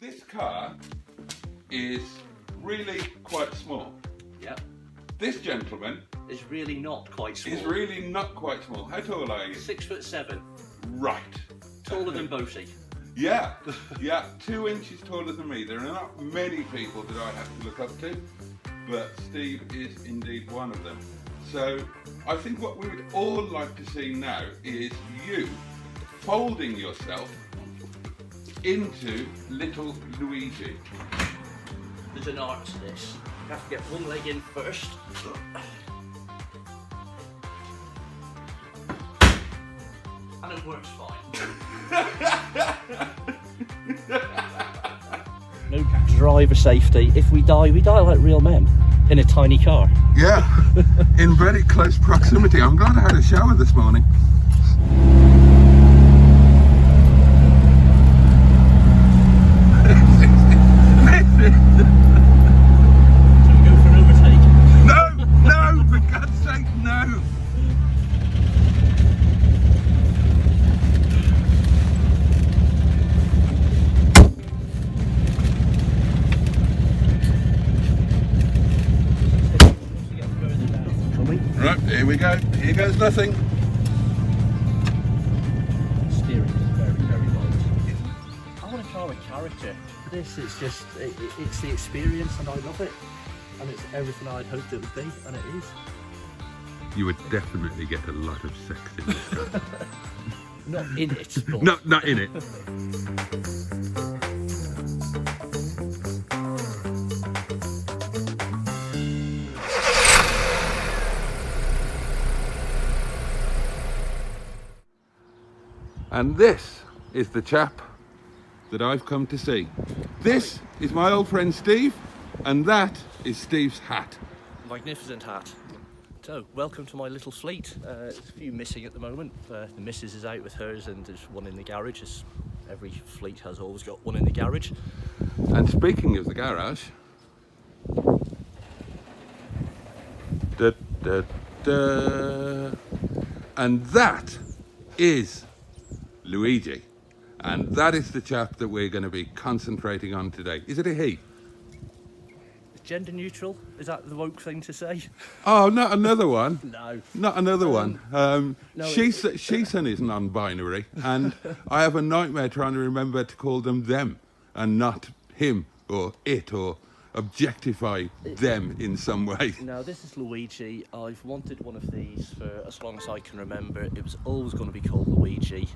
This car is really quite small. Yeah. This gentleman It's really not quite small. is really not quite small. How tall are you? 6'7". Right. Taller than Boaty. Yeah, yeah, 2 inches taller than me. There are not many people that I have to look up to, but Steve is indeed one of them. So I think what we would all like to see now is you folding yourself into little Luigi. There's an art to this. You have to get one leg in first. And it works fine. No driver safety. If we die like real men in a tiny car. Yeah, in very close proximity. I'm glad I had a shower this morning. Shall we go for an overtake? No, no, for God's sake, no. Right, here we go. Here goes nothing. Steering is very, very light. I want a car with character. This is just, it's the experience and I love it. And it's everything I'd hoped it would be, and it is. You would definitely get a lot of sex in this car. Not in it, but... No, not in it. And this is the chap that I've come to see. This is my old friend Steve, and that is Steve's hat. Magnificent hat. So, welcome to my little fleet. There's a few missing at the moment. The missus is out with hers and there's one in the garage, as every fleet has always got one in the garage. And speaking of the garage, da, da, da, and that is Luigi. And that is the chap that we're going to be concentrating on today. Is it a he? Gender neutral? Is that the woke thing to say? Oh, not another one. No. Not another one. No, Sheson is non-binary, and I have a nightmare trying to remember to call them them and not him or it or objectify them in some way. No, this is Luigi. I've wanted one of these for as long as I can remember. It was always going to be called Luigi.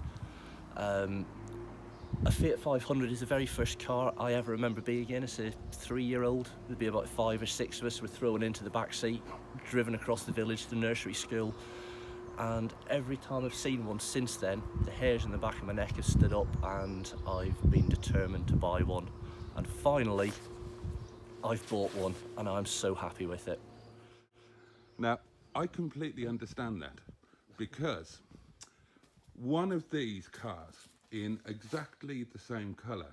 A Fiat 500 is the very first car I ever remember being in as a 3-year-old. There'd be about 5 or 6 of us were thrown into the back seat, driven across the village to the nursery school. And every time I've seen one since then, the hairs in the back of my neck have stood up and I've been determined to buy one. And finally, I've bought one and I'm so happy with it. Now, I completely understand that, because one of these cars in exactly the same colour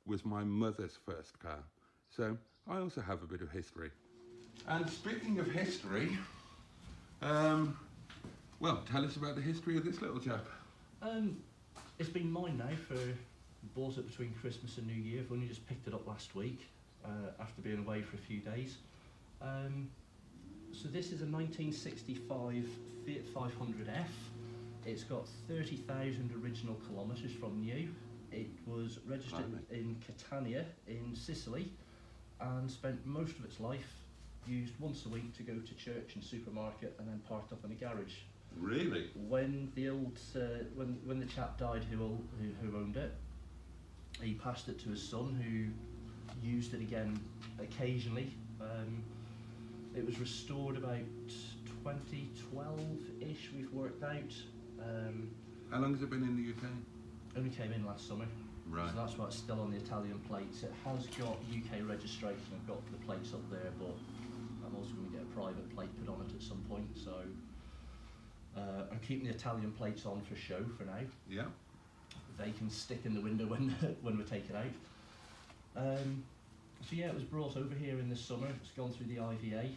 was my mother's first car. So I also have a bit of history. And speaking of history, well, tell us about the history of this little chap. It's been mine now for, bought it between Christmas and New Year. I've only just picked it up last week after being away for a few days. So this is a 1965 Fiat 500F. It's got 30,000 original kilometres from new. It was registered in Catania in Sicily and spent most of its life used once a week to go to church and supermarket and then parked up in a garage. Really? When the old when the chap died who owned it, he passed it to his son who used it again occasionally. It was restored about 2012-ish, we've worked out. How long has it been in the UK? Only came in last summer. Right. So that's why it's still on the Italian plates. It has got UK registration. I've got the plates up there, but I'm also going to get a private plate put on it at some point. So I'm keeping the Italian plates on for show for now. Yeah. They can stick in the window when we take it out. So yeah, it was brought over here in the summer. It's gone through the IVA.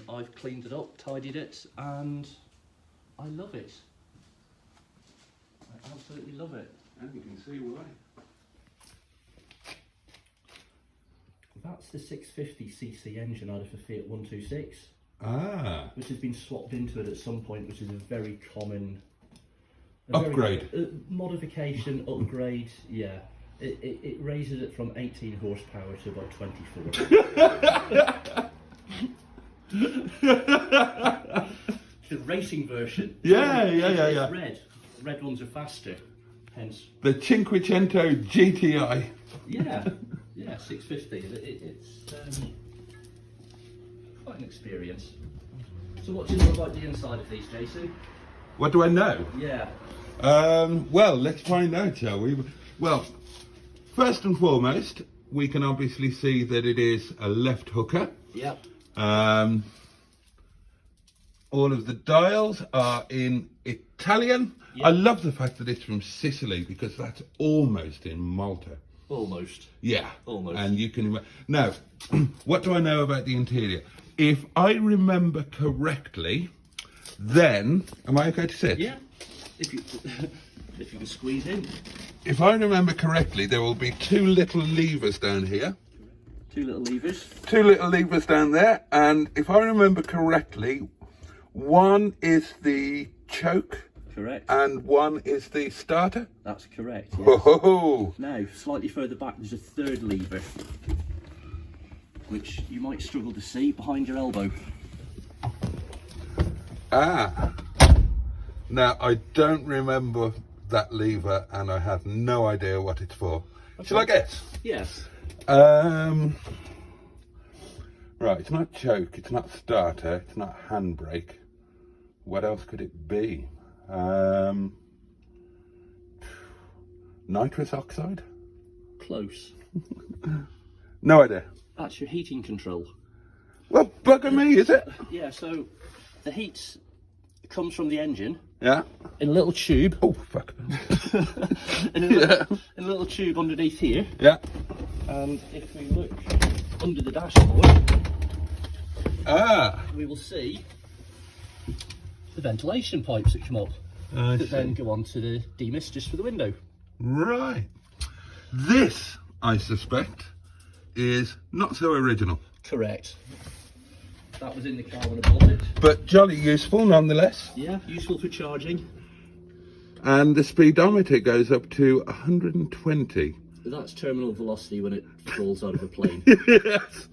I've cleaned it up, tidied it, and I love it. I absolutely love it. And you can see why. That's the 650cc engine out of a Fiat 126. Ah. Which has been swapped into it at some point, which is a very common... Upgrade. Modification, upgrade, yeah. It raises it from 18 horsepower to about 24. The racing version. Yeah. Red ones are faster, hence... The Cinquecento GTI. Yeah, 650. It's quite an experience. So what do you know about the inside of these, Jason? What do I know? Yeah. Well, let's find out, shall we? Well, first and foremost, we can obviously see that it is a left hooker. Yep. All of the dials are in Italian. Yep. I love the fact that it's from Sicily, because that's almost in Malta. Almost. Yeah. Almost. And you can... Now, what do I know about the interior? If I remember correctly, then... Am I okay to sit? Yeah. If you can squeeze in. If I remember correctly, there will be two little levers down here. Two little levers. Two little levers down there. And if I remember correctly, one is the choke. Correct. And one is the starter. That's correct. Yes. Whoa. Now, slightly further back, there's a third lever, which you might struggle to see behind your elbow. Ah. Now, I don't remember that lever, and I have no idea what it's for. Okay. Shall I guess? Yes. Right, it's not choke, it's not starter, it's not handbrake. What else could it be? Nitrous oxide? Close. No idea. That's your heating control. Well, bugger me, is it? Yeah, so the heat comes from the engine. Yeah. In a little tube. Oh, fuck. in a little tube underneath here. Yeah. And if we look under the dashboard, we will see the ventilation pipes that come up that then go on to the demist just for the window. Right. This, I suspect, is not so original. Correct. That was in the car when I bought it. But jolly useful nonetheless. Yeah, useful for charging. And the speedometer goes up to 120. That's terminal velocity when it falls out of a plane. Yes.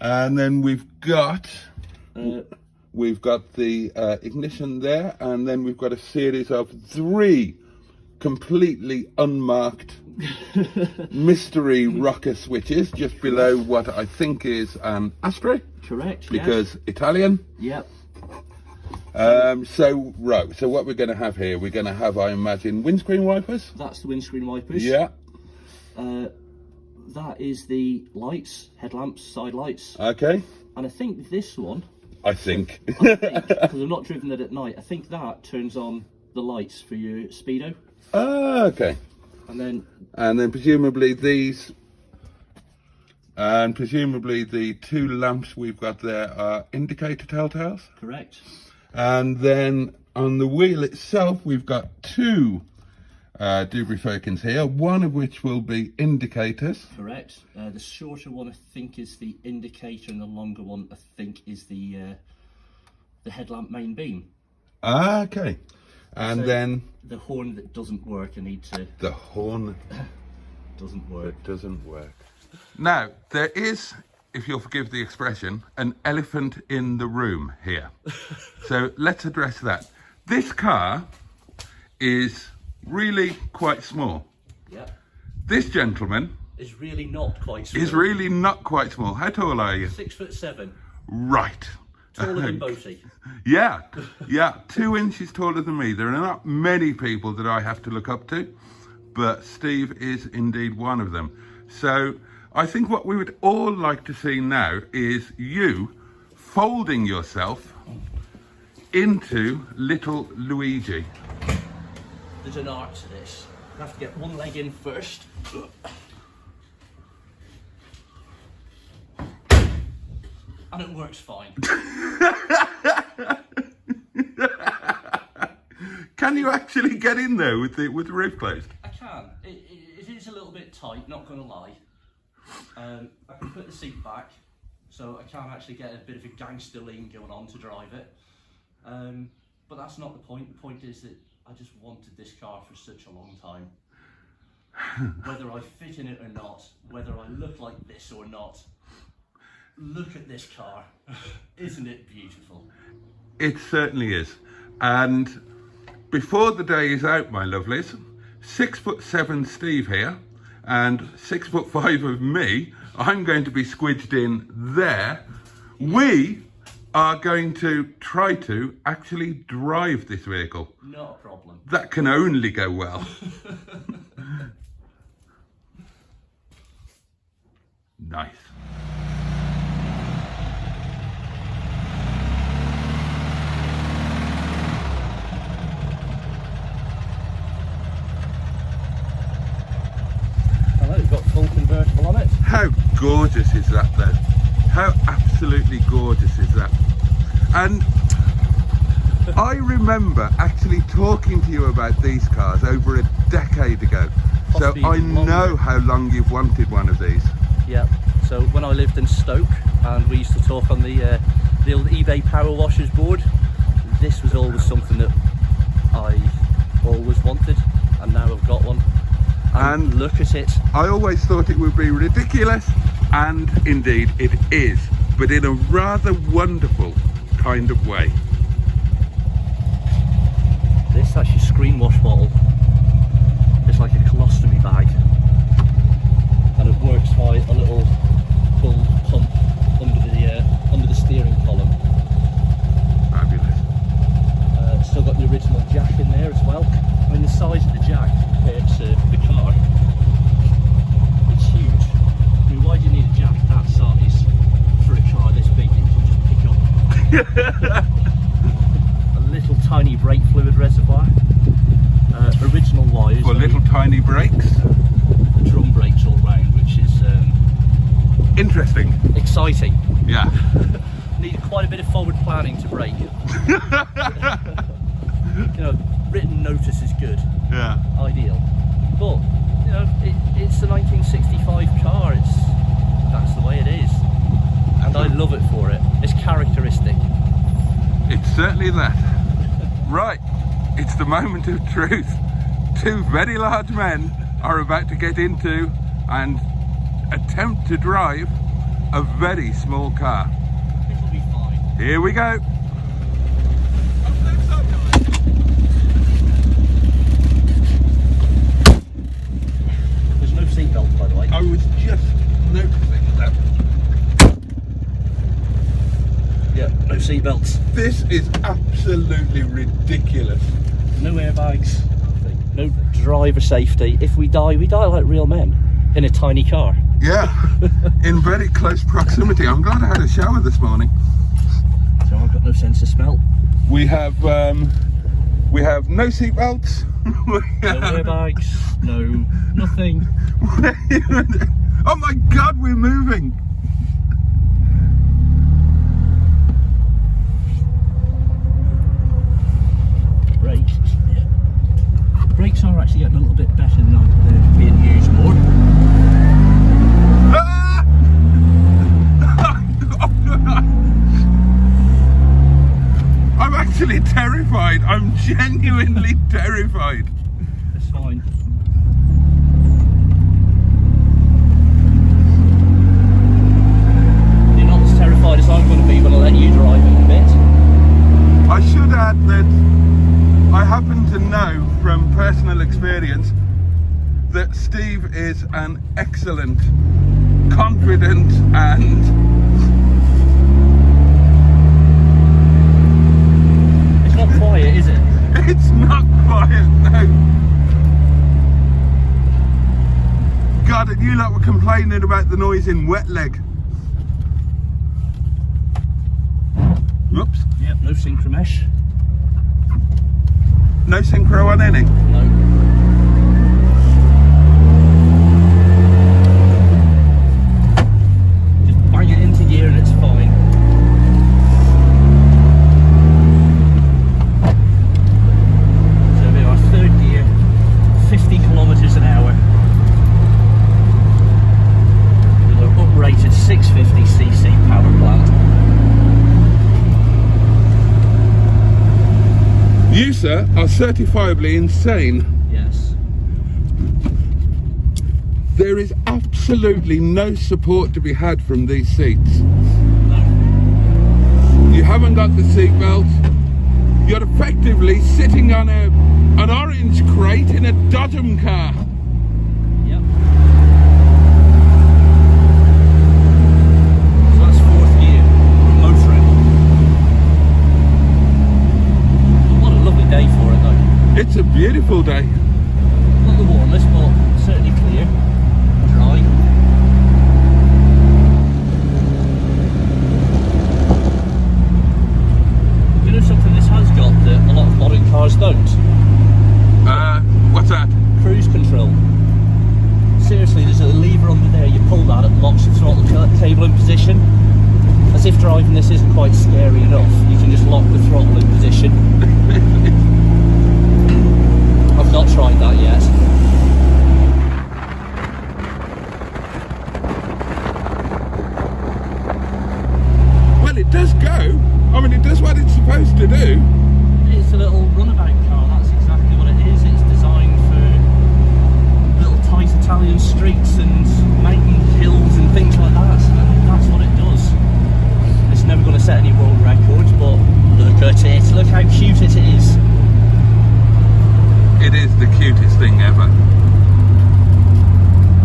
And then we've got the ignition there, and then we've got a series of 3 completely unmarked mystery rocker switches just below what I think is an ashtray. Correct. Because yes. Italian. Yep. So what we're going to have here, we're going to have, I imagine, windscreen wipers. That's the windscreen wipers. Yeah. That is the lights, headlamps, side lights. Okay. And I think this one. Because I've not driven it at night. I think that turns on the lights for your speedo. Ah, okay. And then presumably these, and presumably the 2 lamps we've got there are indicator telltales. Correct. And then on the wheel itself, we've got 2 Dubrifokins here, one of which will be indicators. Correct. The shorter one, I think, is the indicator, and the longer one, I think, is the headlamp main beam. Ah, okay. And so then the horn that doesn't work, I need to... The horn doesn't work. That doesn't work. Now, there is, if you'll forgive the expression, an elephant in the room here. So let's address that. This car is really quite small. Yeah. This gentleman is really not quite small. How tall are you? 6'7". Right. Taller than Boaty. Yeah, 2 inches taller than me. There are not many people that I have to look up to, but Steve is indeed one of them. So I think what we would all like to see now is you folding yourself into little Luigi. There's an art to this. I have to get one leg in first. And it works fine. Can you actually get in there with the roof closed? I can. It is a little bit tight, not going to lie. I can put the seat back, so I can actually get a bit of a gangster lean going on to drive it. But that's not the point. The point is that I just wanted this car for such a long time. Whether I fit in it or not, whether I look like this or not, look at this car. Isn't it beautiful? It certainly is. And before the day is out, my lovelies, 6'7" Steve here and 6'5" of me, I'm going to be squidged in there. We are going to try to actually drive this vehicle. Not a problem. That can only go well. Nice. We've got full convertible on it. How gorgeous is that though? How absolutely gorgeous is that? And I remember actually talking to you about these cars over a decade ago. Possibly so I even longer. know how long you've wanted one of these. Yeah, so when I lived in Stoke and we used to talk on the old eBay power washers board, this was always something that I always wanted, and now I've got one. And look at it. I always thought it would be ridiculous, and indeed it is, but in a rather wonderful kind of way. This actually screen wash bottle. It's like a colostomy bag, and it works by a little pull pump under the steering column. Fabulous. Still got the original jack in there as well. I mean, the size of the jack compared to the car, it's huge. I mean, why do you need a jack that size for a car this big that you can just pick up? A little tiny brake fluid reservoir, original wires. For little tiny brakes. Drum brakes all round, which is interesting. exciting. Yeah. Need quite a bit of forward planning to brake. You know, written notice is good. Yeah. Ideal. But, you know, it's a 1965 car. That's the way it is. And I love it for it. It's characteristic. It's certainly that. Right, it's the moment of truth. Two very large men are about to get into and attempt to drive a very small car. It'll be fine. Here we go. There's no seatbelt, by the way. I was just noticing that. Yeah, no seatbelts. This is absolutely ridiculous. No airbags. No driver safety. If we die like real men in a tiny car. Yeah, in very close proximity. I'm glad I had a shower this morning. So I've got no sense of smell. We have no seatbelts. No airbags. No nothing. Oh my God, we're moving. Brakes. Yeah. Brakes are actually getting a little bit better now that they're being used more. Ah! I'm actually terrified. I'm genuinely terrified. It's fine. You're not as terrified as I'm going to be when I let you drive in a bit. I should add that I happen to know from personal experience that Steve is an excellent, confident and It's not quiet, is it? it's not quiet, no. God, and you lot were complaining about the noise in wet leg. Whoops. Yep, no synchro mesh. No synchro on any? No. Just bang it into gear and it's fine. So we're our third gear, 50 kilometers an hour. closer are certifiably insane. Yes. There is absolutely no support to be had from these seats. No. You haven't got the seat belt. You're effectively sitting on an orange crate in a Dodgem car. Yep. So that's 4th gear, motoring. What a lovely day for it though. It's a beautiful day. Not the warmest, but certainly clear, dry. You know something this has got that a lot of modern cars don't? What's that? Cruise control. Seriously, there's a lever under there, you pull that, it locks the throttle cable in position. As if driving this isn't quite scary enough, you can just lock the throttle in position. I've not tried that yet. Well, it does go. I mean, it does what it's supposed to do. It's a little runabout car, that's exactly what it is. It's designed for little tight Italian streets and mountain hills and things like that. That's what it does. It's never going to set any world records, but look at it. Look how cute it is. It is the cutest thing ever.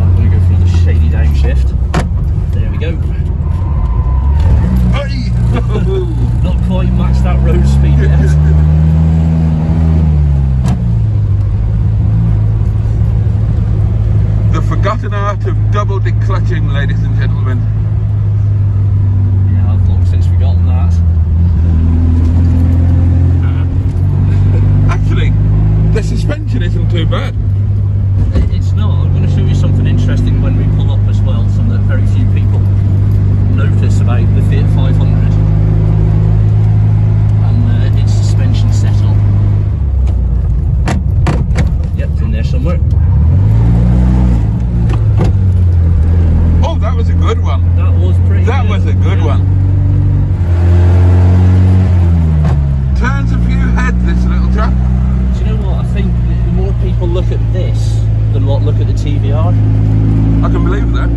I'm going to go for the shady downshift. There we go. Hey! Not quite matched that road speed yet. The forgotten art of double declutching, ladies and gentlemen. Yeah, I've long since forgotten that. Actually, the suspension isn't too bad. It's not. I'm going to show you something interesting when we pull up as well, something that very few people notice about the Fiat 500 and its suspension setup. Yep, it's in there somewhere. Oh, that was a good one. That was pretty That good. was a good one. Turns a few heads, this little chap. Do you know what? I think the more people look at this than what look at the TVR. I can believe that.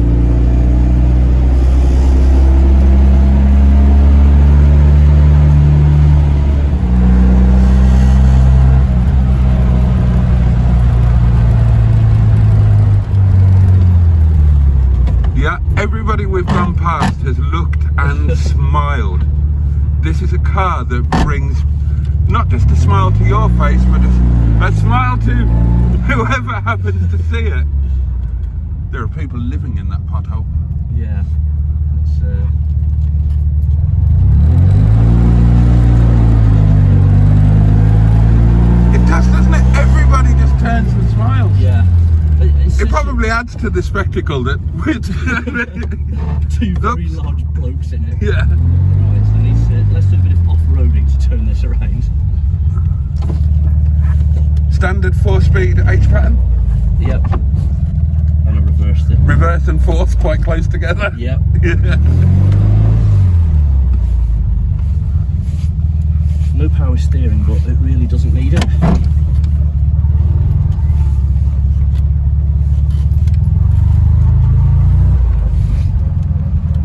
Yeah, everybody we've gone past has looked and smiled. This is a car that brings not just a smile to your face, but a smile to whoever happens to see it. There are people living in that pothole. Yeah. It's, It does, doesn't it? Everybody just turns and smiles. yeah. It probably adds to the spectacle that two very large blokes in it. yeah. Right, so let's do a bit of off-roading to turn this around. Standard 4-speed H pattern. Yep. And I reversed it. Reverse and fourth quite close together. Yep. Yeah. No power steering, but it really doesn't need it.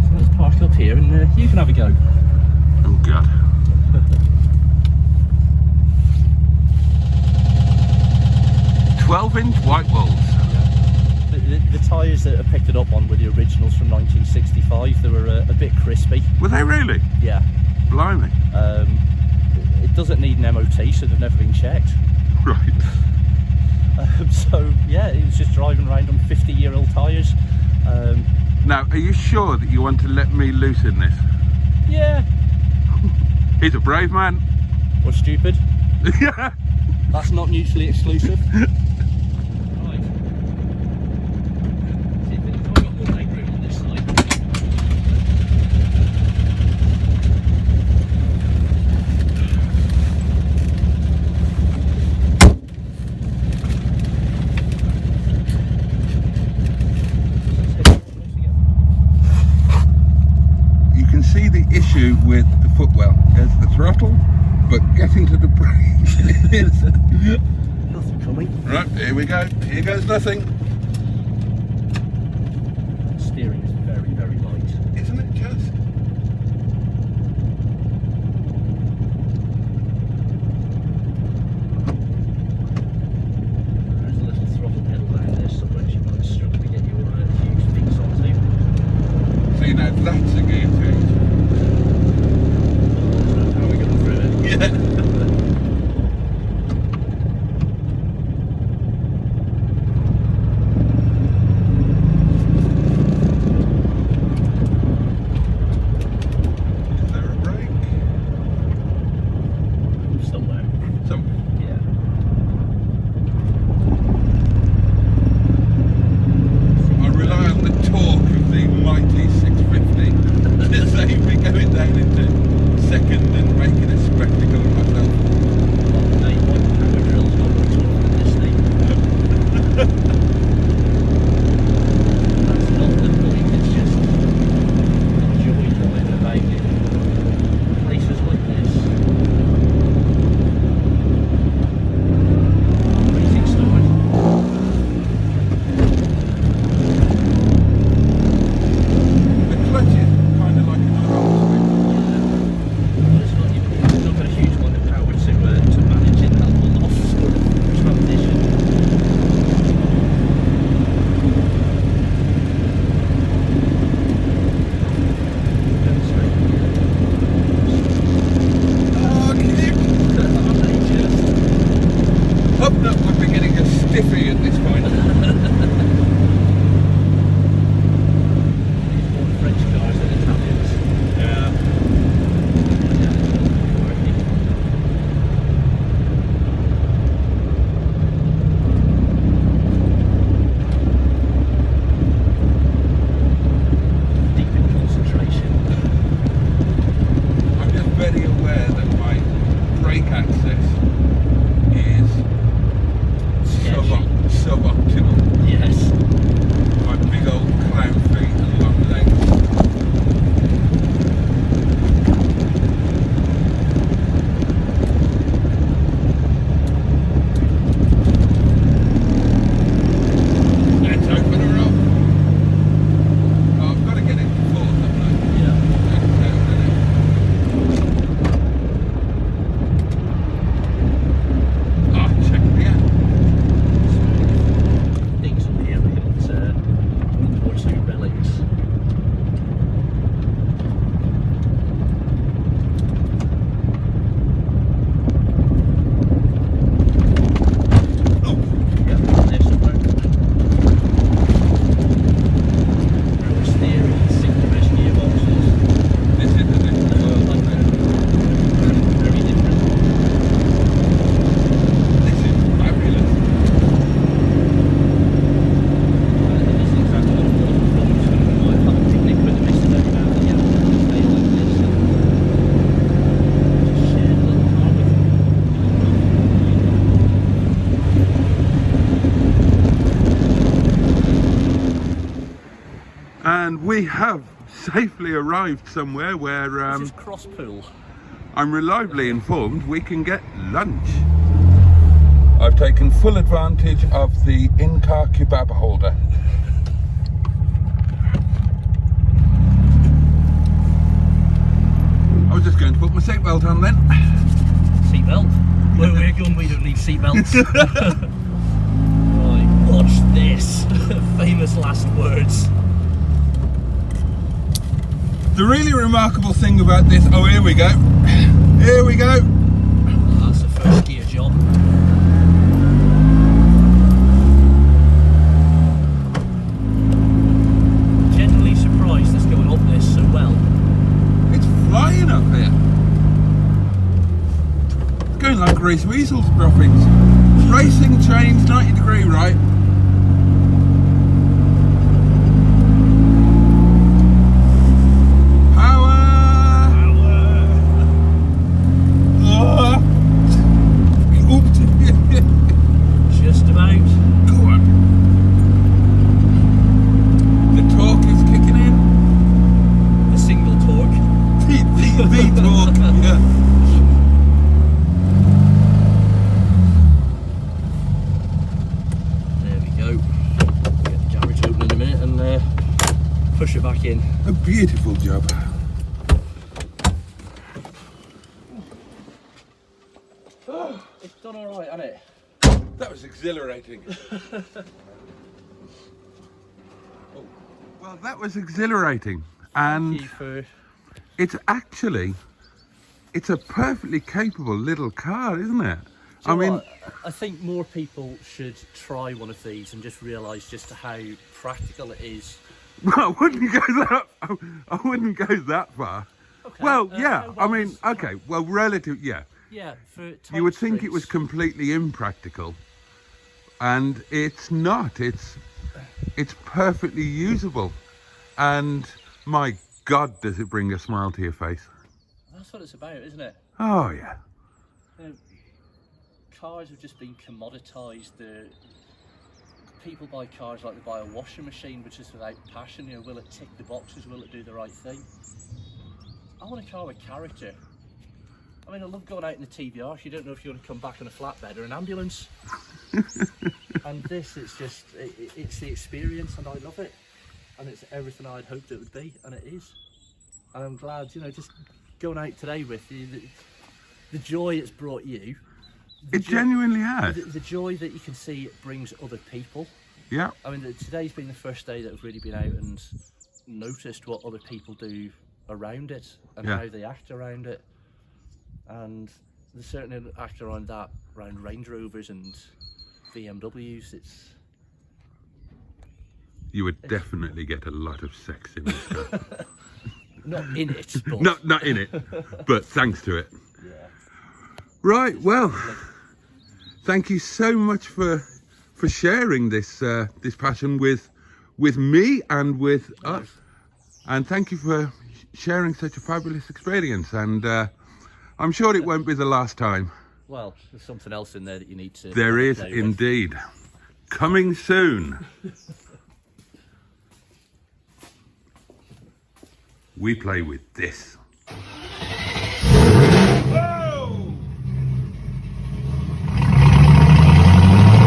So let's park up here and you can have a go. Oh God. 12-inch white walls. The tyres that I picked it up on were the originals from 1965. They were a bit crispy. Were they really? Yeah. Blimey. It doesn't need an MOT, so they've never been checked. Right. So yeah, it was just driving around on 50-year-old tyres. Now, are you sure that you want to let me loose in this? Yeah. He's a brave man. Or stupid. Yeah. That's not mutually exclusive. Right. See if I've got more leg room on this side. You can see the issue with the footwell. There's the throttle, but getting to the brake is... Nothing coming. Right, here we go. Here goes nothing. Steering is very, very light. Isn't it just? There's a little throttle pedal down there somewhere you might struggle to get your huge things onto. See, now that's a gear change. How are we going through it? Yeah. And we have safely arrived somewhere where This is Crosspool. I'm reliably informed we can get lunch. I've taken full advantage of the in-car kebab holder. I was just going to put my seatbelt on then. Seatbelt? Where we're going, we don't need seatbelts. Right, watch this. Famous last words. The really remarkable thing about this, oh here we go. Here we go. That's the first gear job. Genuinely surprised it's going up this so well. It's flying up here. It's going like Grace Weasel's droppings. Racing change, 90-degree right. Just about. Go on. The torque is kicking in. The single torque. The torque, yeah. push it back in. A beautiful job. It's done all right, hasn't it? That was exhilarating. Well, that was exhilarating. And Thank you for... it's a perfectly capable little car, isn't it? Do I you know mean, what? I think more people should try one of these and just realise just how practical it is. well, I wouldn't go that far. Okay, Well, yeah, how I well mean, is- okay, well, relative, yeah. Yeah, for tight You would think it was streets. completely impractical, and it's not. It's perfectly usable, and my God, does it bring a smile to your face? That's what it's about, isn't it? Oh yeah. You know, cars have just been commoditised. People buy cars like they buy a washing machine, which is without passion. You know, will it tick the boxes? Will it do the right thing? I want a car with character. I mean, I love going out in the TVR. You don't know if you want to come back in a flatbed or an ambulance. And this, it's just, it's the experience, and I love it. And it's everything I'd hoped it would be, and it is. And I'm glad, you know, just going out today with you, the joy it's brought you. It genuinely has. The joy that you can see it brings other people. Yeah. I mean, today's been the first day that I've really been out and noticed what other people do around it and Yeah. how they act around it. And they certainly act around that, around Range Rovers and BMWs. You would definitely get a lot of sex in this car. Not in it, but... not in it, but thanks to it. Yeah. Right, well, thank you so much for sharing this this passion with me and with us, and thank you for sharing such a fabulous experience. And I'm sure it won't be the last time. Well, there's something else in there that you need to... There is play with. indeed. Coming soon. We play with this.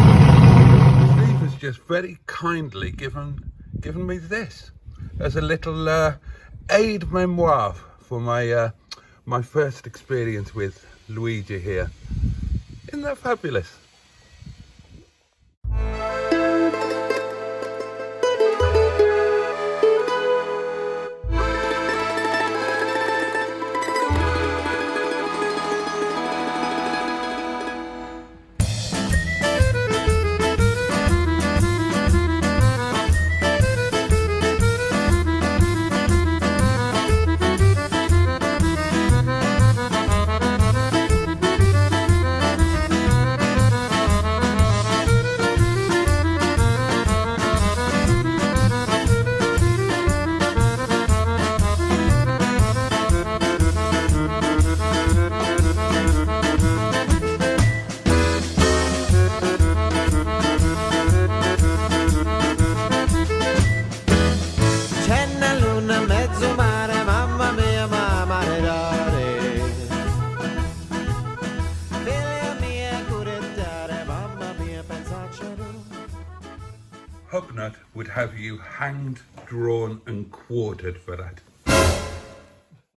Steve has just very kindly given me this as a little aid memoir for my my first experience with Luigi here. Isn't that fabulous? Hugnut would have you hanged, drawn and quartered for that.